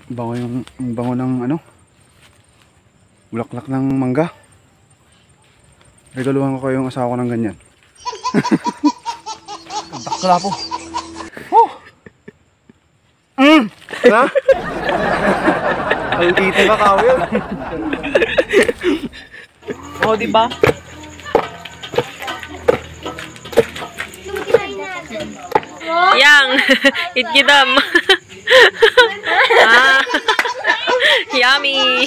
Ang bango ng ano, bulaklak ng mangga. Regaluhan ko kayo yung asawa ko ng ganyan. Takla po. Oh! Ha? Ang titi ka kawin. Oh, di ba? Yang, itgidam. Ah, yummy.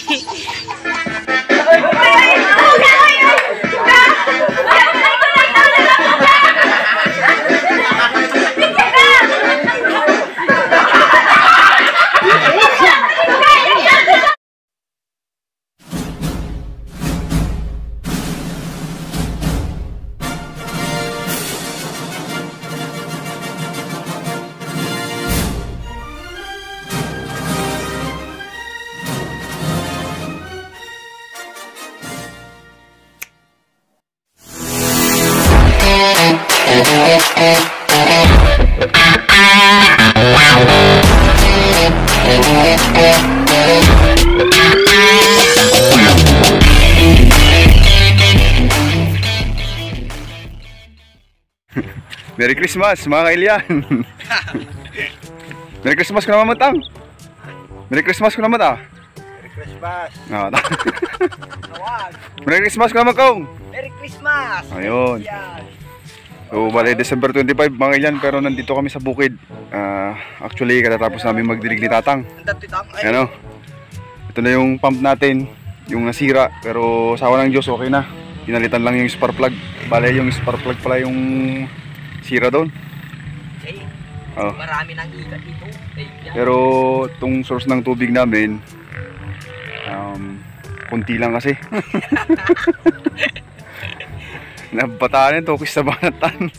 Merry Christmas mga kailian. Merry Christmas ko naman matang. Merry Christmas ko naman ah. Merry Christmas. Merry Christmas ko naman kong. Merry Christmas. Ayun. So bali December 25 mga kailian, pero nandito kami sa bukid. Actually katatapos namin magdilig ni Tatang. Ano? Ito na yung pump natin, yung nasira, pero sawa ng Diyos okay na. Pinalitan lang yung spark plug. Bale yung spark plug pala yung sira doon. Oh. Marami nang ikat dito. Pero itong source ng tubig namin, kunti lang kasi. Nabataan ito, kis sa banatan.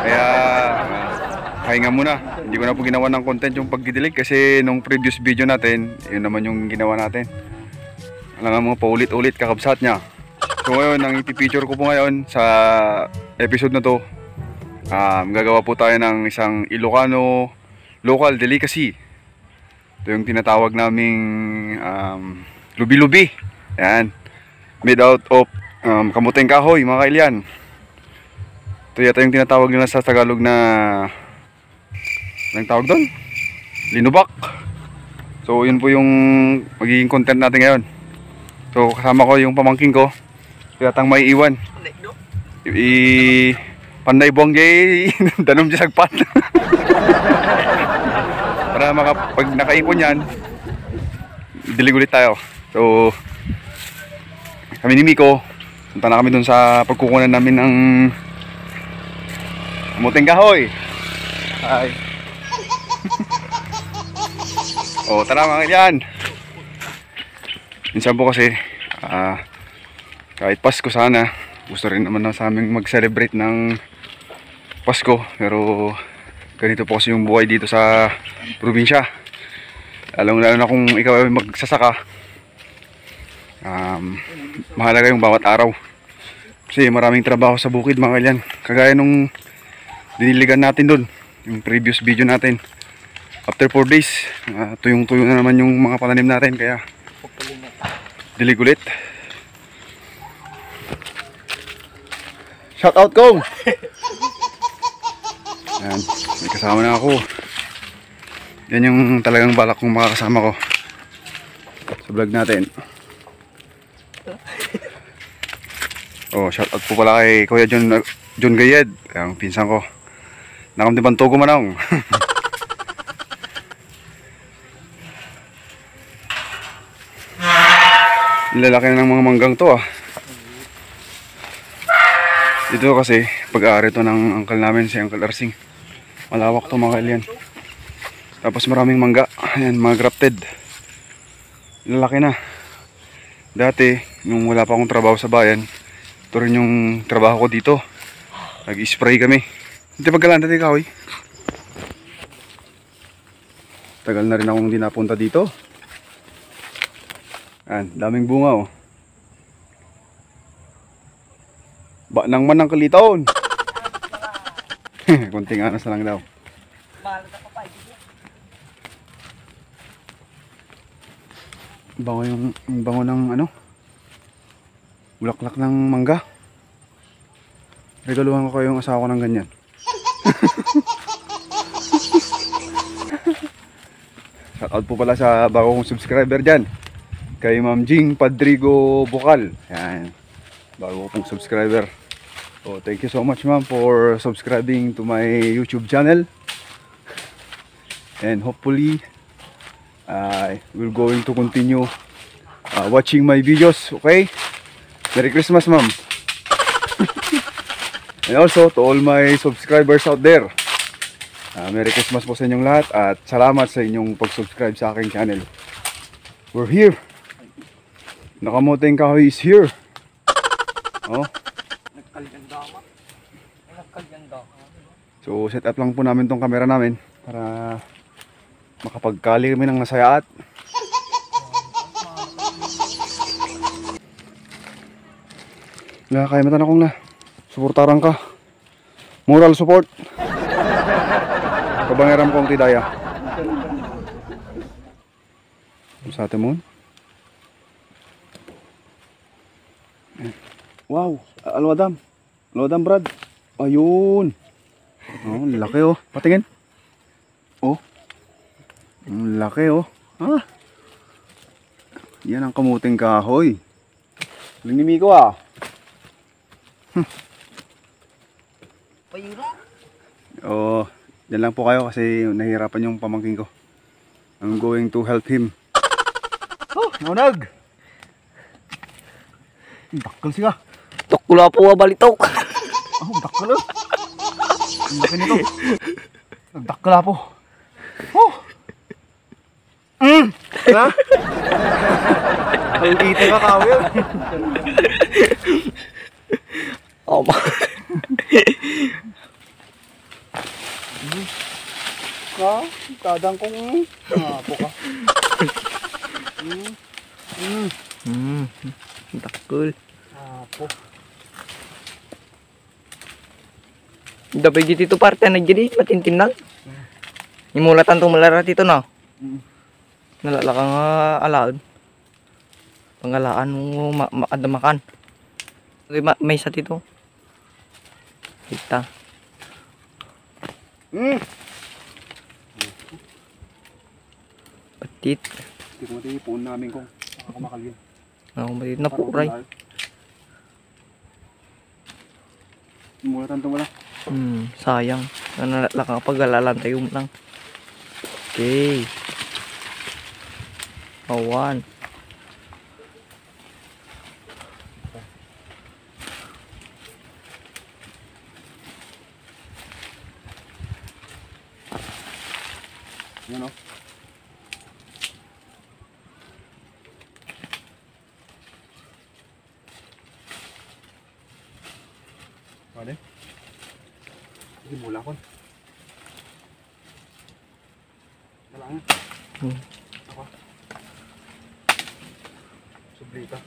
Kaya pahinga muna. Hindi ko na po ginawa ng content yung pagdidilig kasi nung previous video natin, yun naman yung ginawa natin. Alam nga mga paulit-ulit kakabsat niya. So ngayon, ang ipipicture ko po ngayon sa episode na to, gagawa po tayo ng isang Ilocano local delicacy. Ito yung tinatawag naming lubi-lubi. Yan. Made out of kamuteng kahoy mga kailian. Ito yata yung tinatawag nila sa Tagalog na anong tawag doon? Linubak. So yun po yung magiging content natin ngayon. So kasama ko yung pamangking ko, Tatang may iwan. Panday buwang jay danom dyan sagpat. Para pag nakaipon yan, dilig ulit tayo. So kami ni Miko, punta na kami dun sa pagkukunan namin ng kamuteng kahoy. Hi. O tara mga yan. Minsan po kasi kahit Pasko sana, gusto rin naman na sa aming mag-celebrate ng Pasko, pero ganito po kasi yung buhay dito sa probinsya. Lalo na kung ikaw ay magsasaka, mahalaga yung bawat araw kasi maraming trabaho sa bukid mga kalyan. Kagaya nung diniligan natin dun, yung previous video natin, after 4 days tuyong-tuyo na naman yung mga pananim natin, kaya dilig ulit. Shout out Kong! Yan, may kasama na ako. Yan yung talagang balak kong makakasama ko sa vlog natin. Oh, shout out po pala kay Kuya John Gayed, ang pinsan ko. Nakamdiban Togo manong. Lalaki na ng mga manggang to ah. Dito kasi pag-aari to ng uncle namin, si Uncle Arsing. Malawak to mga kailian. Tapos maraming mangga. Ayan, mga grafted. Lalaki na. Dati, nung wala pa akong trabaho sa bayan, ito rin yung trabaho ko dito. Nag-spray kami. Hindi pagkalan dati kahoy. Tagal na rin akong hindi napunta dito. Ayan, daming bunga oh. Ba nang manang kalitaon. Kunting anas na lang daw. Ang bango ng ano? Bulaklak ng mangga. Regaluhan ko yung asawa ko ng ganyan. Shoutout po pala sa bago kong subscriber dyan. Kay Ma'am Jing Padrigo Bukal. Yan. Bago kong subscriber. So thank you so much ma'am for subscribing to my YouTube channel. And hopefully I will going to continue watching my videos. Okay? Merry Christmas ma'am. And also to all my subscribers out there, Merry Christmas po sa inyong lahat at salamat sa inyong pag-subscribe sa aking channel. We're here. Nakamuting kahoy is here. Oh. So set up lang po namin tong camera namin para makapagkali kami ng nasayaat. Kaya matan akong na suportaran ka. Moral support. Kabangiram kong tidaya. Sa atin mo. Wow, alwadam. Alwadam brad. Ayun. Oh, laki oh. Patingin. Oh. Ang laki oh. Ah. Yan ang kamuting kahoy. Linimi ko ah. Payura. Oh, dyan lang po kayo kasi nahihirapan yung pamangking ko. I'm going to help him. Oh, naunag! Dakkel siya. Tukula po balitok. Oh, dakkel oh. Ang laki nito. Nagdakkel po. Oh! Ha? Ang dito ka kawil. Oh, Kadang kong po ka. Dakul. Apo. Dapat dito parte na jadi matintinag. Imulatan tong malarat ito na. Nalala ka nga alaon. Pangalaan mo makadamakan. May isa dito. Kita. Patit. Hindi ko matipuon namin kung ako makalin. Ako matit na puray. Mulatan to wala. Sayang. Nalala ka pag-alalantay mo lang. Okay. Awan. Yan o. Pwede? Sige mula ko. Kailangan. Ako. Sublita.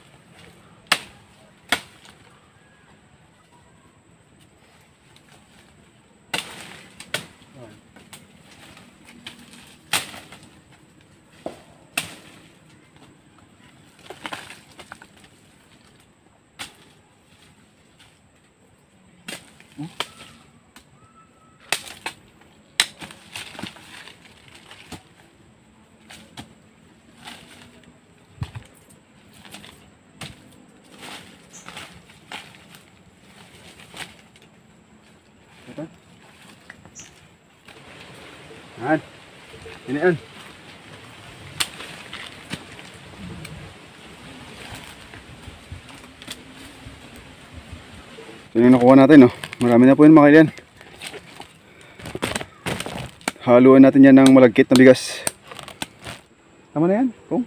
Ito. Yan. Ini yan. Ito yung nakuha natin, no? Marami na po yun mga kailan. Haluan natin yan ng malagkit na bigas. Tama na yan, kung?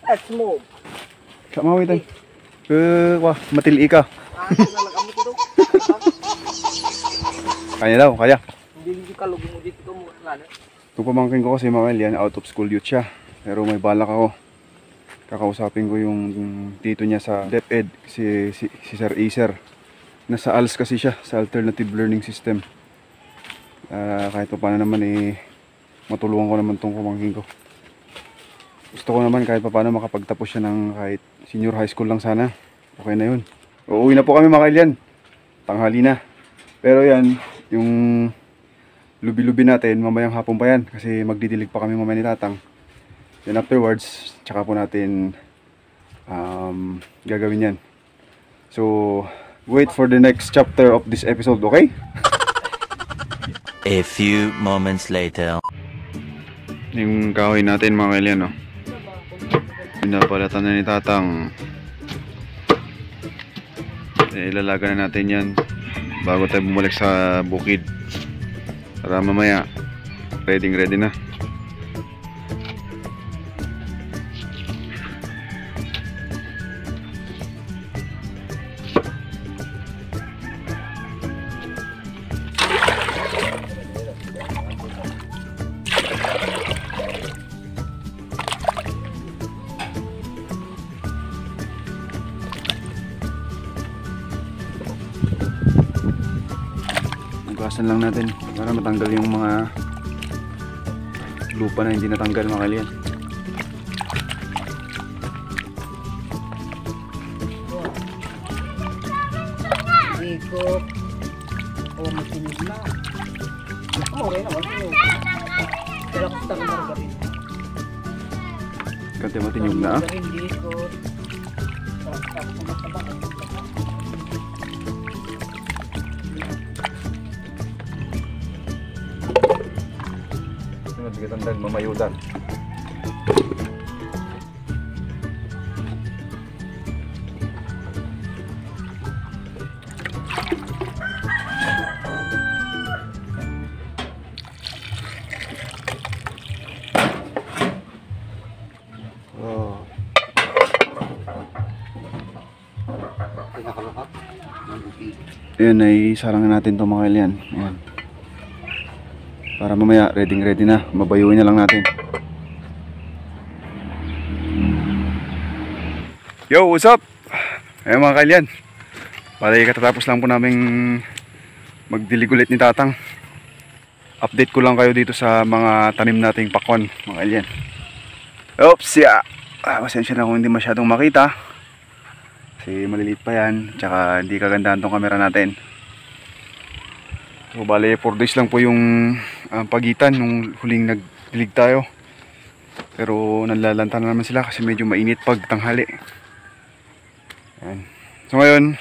Let's move. Sama mo ito. Wah, matili ka. Kaya daw, kaya. Hindi ka lugi mo dito mo lalo. Itong pamangkin ko kasi mga kailan, out of school youth siya. Pero may balak ako. Kakausapin ko yung tito niya sa DepEd, si Sir Acer. Nasa ALS kasi siya, sa Alternative Learning System. Kahit pa paano naman matulungan ko naman tong pamangkin ko. Gusto ko naman kahit paano makapagtapos siya ng kahit senior high school lang sana. Okay na yun. Uuwi na po kami mga kailan. Tanghali na. Pero yan, yung lubi-lubi natin, mamayang hapon pa yan. Kasi magdidilig pa kami mamaya ni Tatang. Then afterwards, tsaka po natin gagawin yan. So, wait for the next chapter of this episode, okay? A few moments later. Yung kahoy natin mga kailan, no? Pinapalatan na ni Tatang. Ilalaga na natin yan bago tayo bumalik sa bukid para mamaya ready na. Hugasan lang natin para matanggal yung mga lupa na hindi natanggal mga kailan. Ikot. Oh, matinig na. Okay naman. Kaya gusto ko margarin. Kante matinyog na. Hindi ikot. Tandang mamayudan. Oh. Ayan, ay sarangan natin itong mga kailan. Ayan. Para mamaya ready na, mabayuin na lang natin. Yo, what's up? Ayan mga kailyan, bali katatapos lang po naming magdilig ulit ni Tatang. Update ko lang kayo dito sa mga tanim nating pakwan mga kailyan. Oops, yeah. Pasensya na kung hindi masyadong makita kasi maliliit pa yan, tsaka hindi kagandahan tong camera natin. So bale 4 days lang po yung pagitan nung huling nagdilig tayo. Pero nalalanta na naman sila kasi medyo mainit pag tanghali. Ayan. So ngayon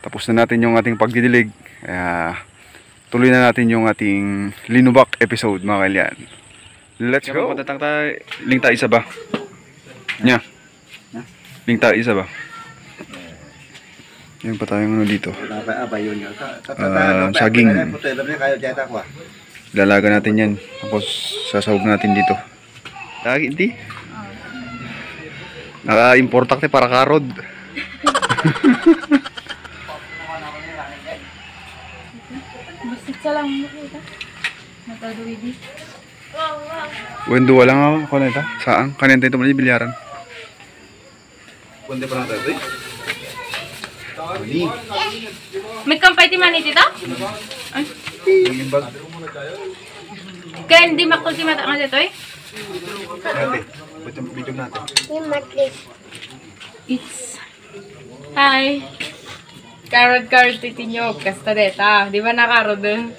tapos na natin yung ating pagdidilig. Tuloy na natin yung ating linubak episode mga kailan. Let's go! Ling tayo isa ba? Nya? Ling tayo isa ba? Yan pa tayong ano dito. Saging. Lalaga natin yan. Tapos sasahog natin dito. Lagi hindi. Naka-importak para karod. Basit sa lang mo kita. Nataduidi. Wendo walang ako na ito. Saan? Kanyan tayo ito bilyaran. Wende pa lang tayo. May kampay ti mani tita? Ay. Kaya hindi makul si mata nga dito eh. Video natin. It's... Hi. Karod titinyo. Kasta deta. Di ba nakarod eh?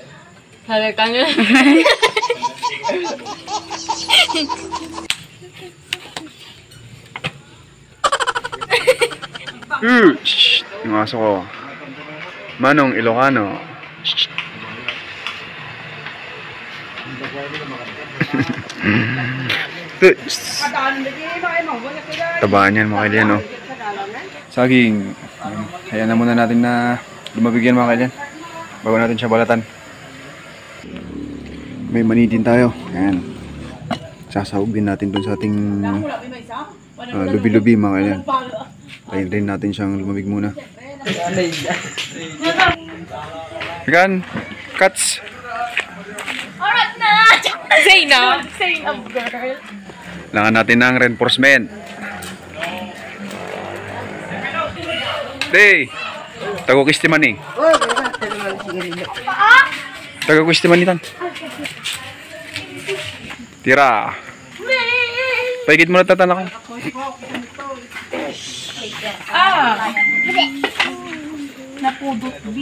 Sabi ka nyo. Yung aso ko. Manong Ilocano. Tabaan yan mga kailan, no? Saging. Hayaan na muna natin na lumabig yan mga kailan. Bago natin siya balatan. May manitin tayo. Ayan. Sasahog din natin dun sa ating lubi-lubi mga kailan. Tayin rin natin siyang lumabig muna. Gan, cuts. Alright na! Say na! Say na, girl. Langan natin ng reinforcement. Day! Tago-kistiman eh. Tago-kistiman nitan. Tira. Paigit mo na tatanak ko. Napudot, B.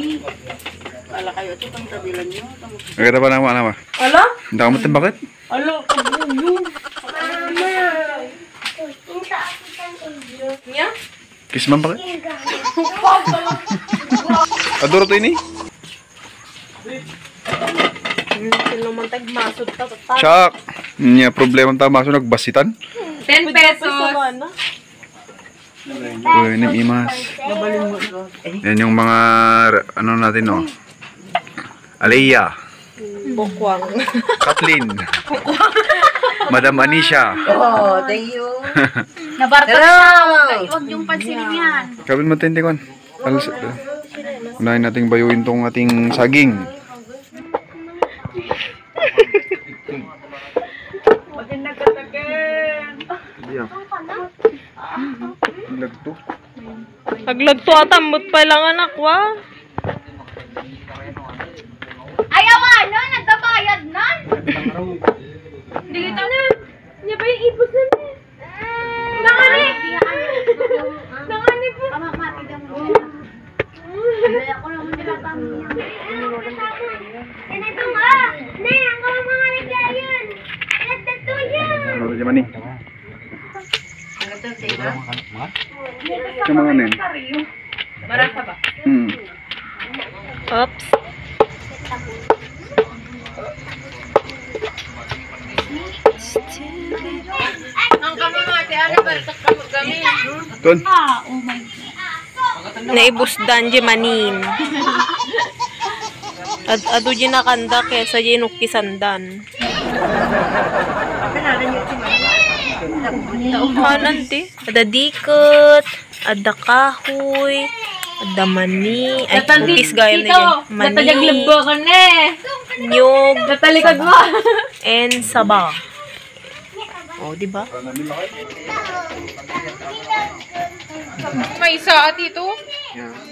Magkita pa naman, anak mo. Ala? Hindi ka matang bakit? Ala, yun. Nya? Kiss man bakit? Adoro to ini? Sino man tagmasod ta. Chak! Nya problema tama so nagbasitan. 10 pesos. Uy, imas. Yan yung mga ano natin no. Alea, Bukwang. Kathleen, Madam Anisha. Oh, thank you. Nabarta Hello! Huwag yung pansinin yan. Sabi mo tintikon. Unahin nating bayuin tong ating saging. Lagto. Paglagto atambot pa lang anak wa. Ayaw ano, nagbabayad na. Hindi kita na. Hindi ba yung ipos na niya? Nanganip! Nanganip po. Mati daw mo. Ako naman nilatang niya. Ganito nga! Hindi, ang mga naglayan! Nagtato yan! Ano naman ni? Sa mga nen. Barasa ba? Oops. Ang kami mati, ano ba? Kamot kami. Ton. Naibusdan di manin. Ado di nakanda kesa di nukisandan. Hanan ti. Ada dikit, ada kahoy, ada mani. Ay, upis gayam na dyan. Mani, Natajaglabo ka na eh. nyog, Natalikod mo. and saba. Oh, di ba? May isa dito.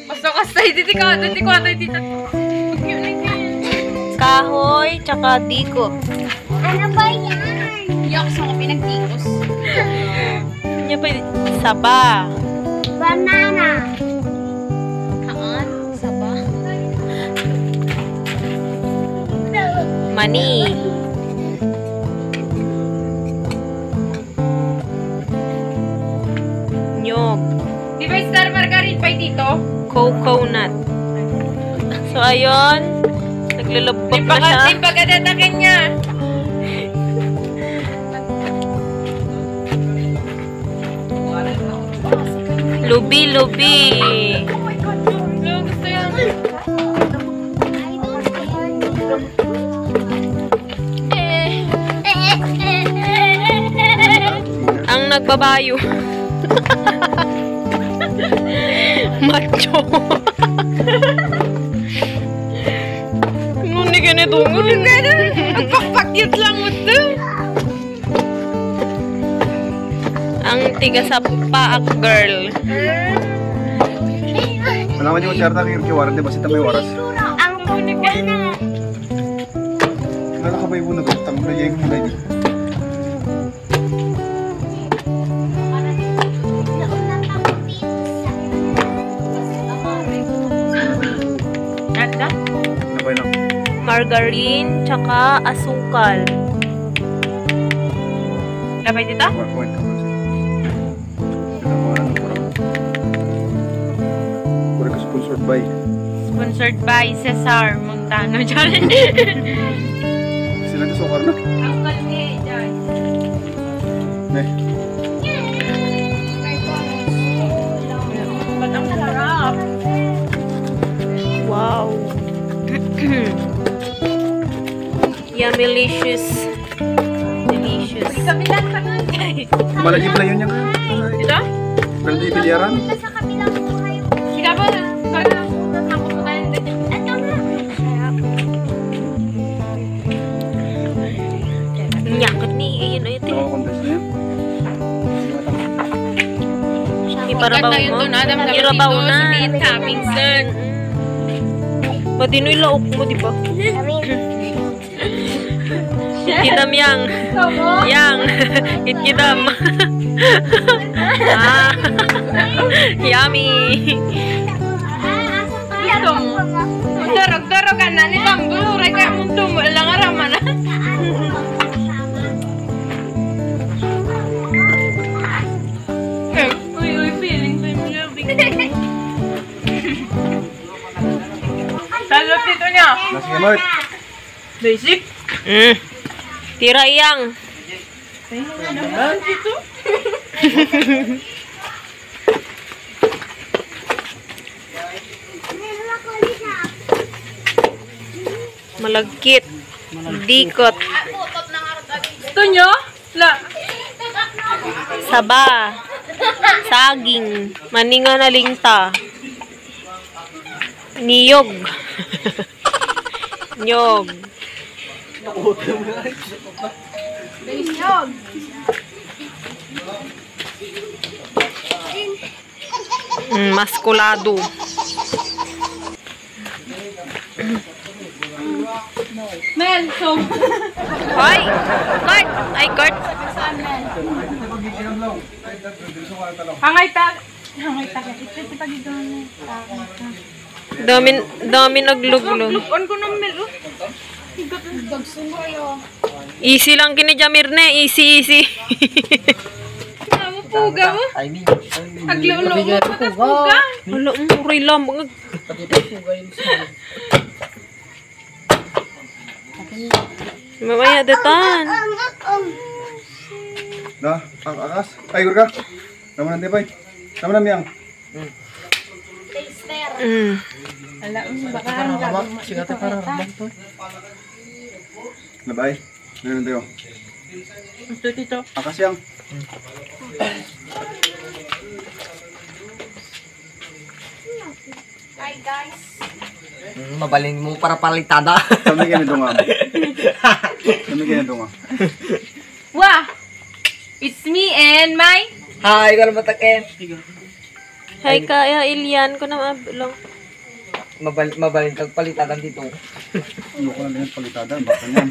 Basta kastay dito ka. Dito ko atay dito. Kahoy, tsaka diko. Ano ba yan? Yak sa mga pinagtikos. Nya pa saba. Banana. Haan? Saba? Mani. Nyog. Di ba star margarine pa dito? Coconut. So, ayun. Naglalabak na siya. Di ba kadatakin niya? Lubi-lubi. Gusto yan. Ang nagbabayo. Macho. Ngunit ganito. Ngunit ganito. Nagpapakyut lang mo to. Ang tiga sa paak girl. Alam mo yung charta kiwaran di ba sita may waras? Ang tungkol na. Nalakabay mo na ba? Tang na yung mulay di. Nada? Nabay lang. Margarine, tsaka asukal. Labay dito? Wait ka kasi. Ito mo ano parang. Pura ka sponsored by. Sponsored by Cesar Montano. Diyan. Sila ka sukar na. Ang kalye, dyan. Eh. Ba't ang sarap? Wow. Yummylicious. Delicious. Kabilang ka nun. Malagip na yun yung. Dito? Pero di biliaran. Sa kabilang buhay. Sige ba? Para nakapos mo tayo dito. Ito na. Nyakot ni. Ayun, ayun. Nakakondense na yan. Iparabaw Ganda yun mo. doon, Adam. Irabaw Dito, na. sabihin ka, minsan. Matinoy laok mo, di ba? Kitam yang. Yang. Kitam. Ah. Yummy. Gusto mo? Darog-darog ka na ni Tambul. Uray kaya mong tumo lang araman na. Uy, feeling I'm loving you. Salot dito niya. Nasi gamot. Basic. Tira yang. Dito. Malagkit. Dikot. Gusto nyo? La. Saba. Saging. Maninga na lingta. Niyog. Nyog. Maskulado. Mel, so. Hoy! Kurt! Ay, Kurt! Hangay ta. Ito dito. Dami nagluglog. Lukon ko ng Mel. Easy lang kini Jamirne. Easy. Ano puga mo? Aglulo mo ka puga. Wala mo, uri lang. Mamaya datan. Dah, akas. Ay, gurka. Tama na, Tepay. Tama na, Miyang. Nabay. Ngayon tayo. Gusto dito. Akas yang. Hi guys. Mabaling mo para palitada. Kami ganito nga. Kami ganito nga. Wah! It's me and my... Hi, ikaw na matakin. Hay kaya Ilian ko na mablong. Mabaling kag palitada dito. Ano ko lang yan palitada. Baka yan.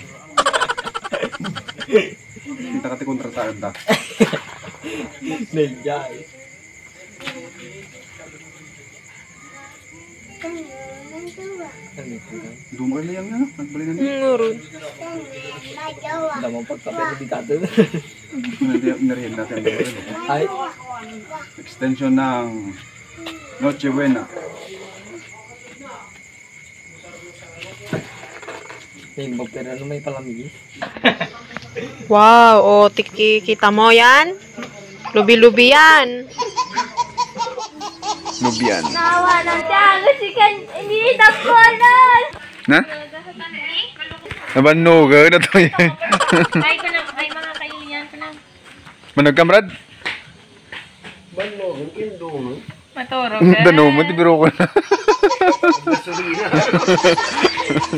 Kita kati kontrataan ta. Nejay. Dumagal na yan nga. Nagbalik na niya. Ngurun. Damang pagkape di dito. Narihin natin. Ay, Extension ng Noche Buena. may magpera no may palamig. Wow, oh, kita mo yan? Lubi-lubi yan. Lubian. Nawa ng tiyan. Kasi hindi tapunan. Na? Nabanog na to yan. Ay, ka na. Ay, mga kailangan ka na. Manog kamrad? Maturo ka. Dano mo, tibiro ko na.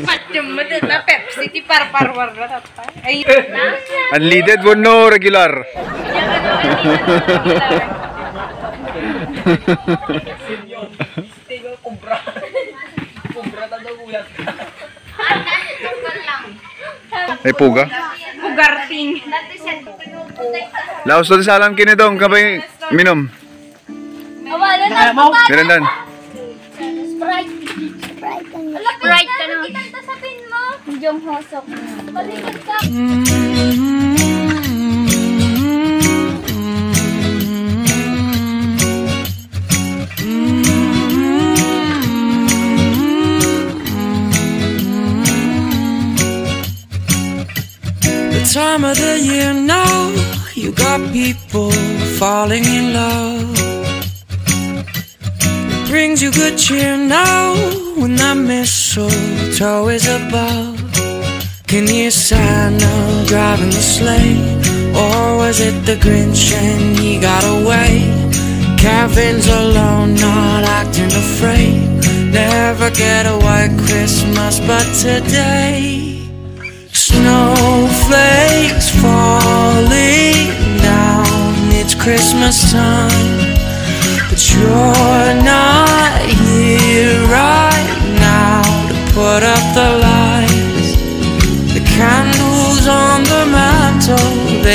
Matyo mo din na Pepsi. Ti parparwar na tatay. Ay, Unleaded mo no, regular. Ay puga. bugarting. Laos to salam kini dong kabay minom. Wala na. Mirandan. Sprite. Sprite ka na. Kita sa pin mo. Jom hosok. Balikan ka. Time of the year now, you got people falling in love. It brings you good cheer now when that mistletoe is above. Can you Santa driving the sleigh, or was it the Grinch and he got away? Kevin's alone, not acting afraid. Never get a white Christmas, but today snowflakes falling down. It's Christmas time, but you're not here right now to put up the lights. The candles on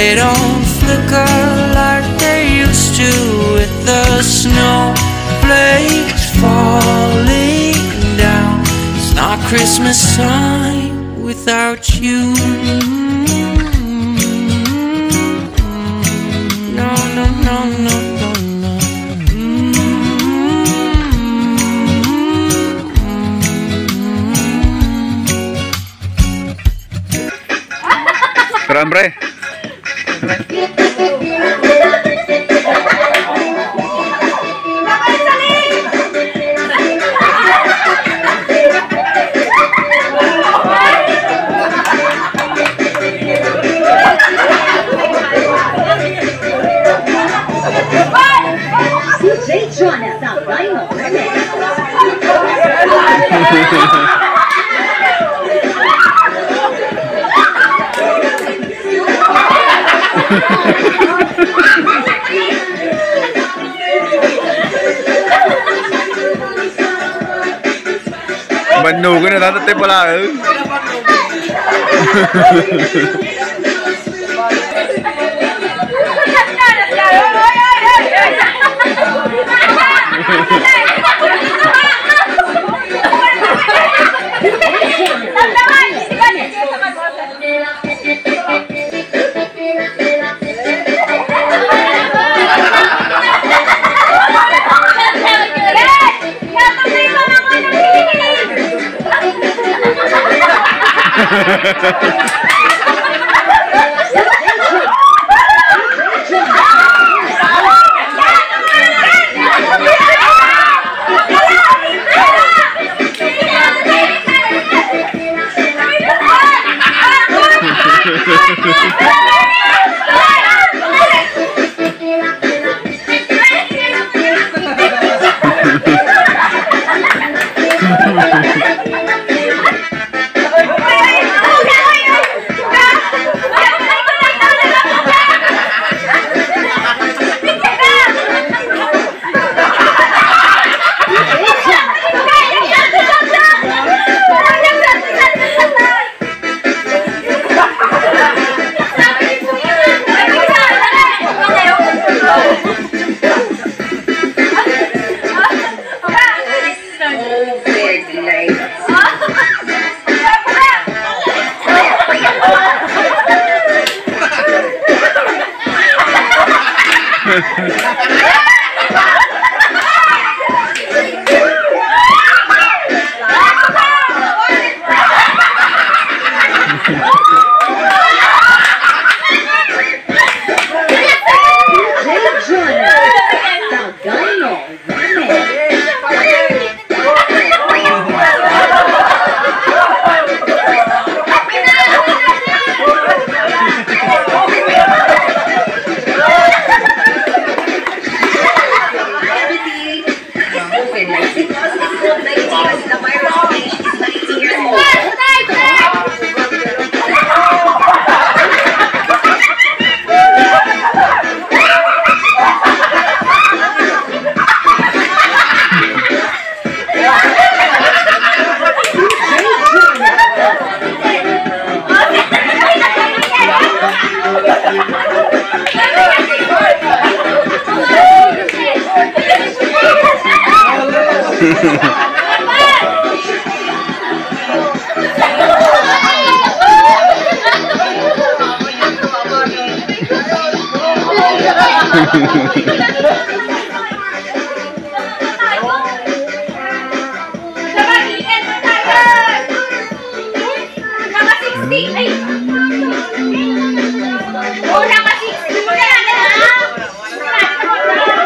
they don't flicker like they used to with the snowflakes falling down. It's not Christmas time without you. No, no, no, no, no, no. Pero Ambre, manugan na natin pala eh.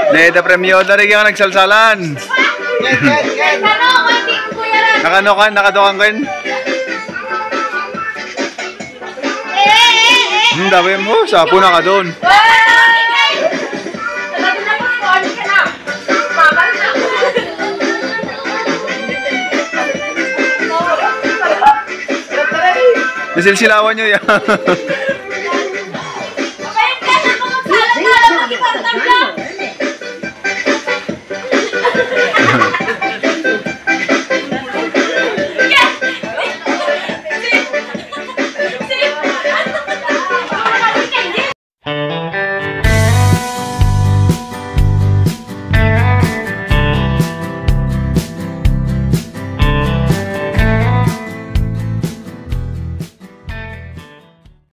Neda premio dari yang nagsalsalan. Nakanokan, nakadokan ko yun. Dami mo, sapo na ka doon. Nasilsilawan nyo yan.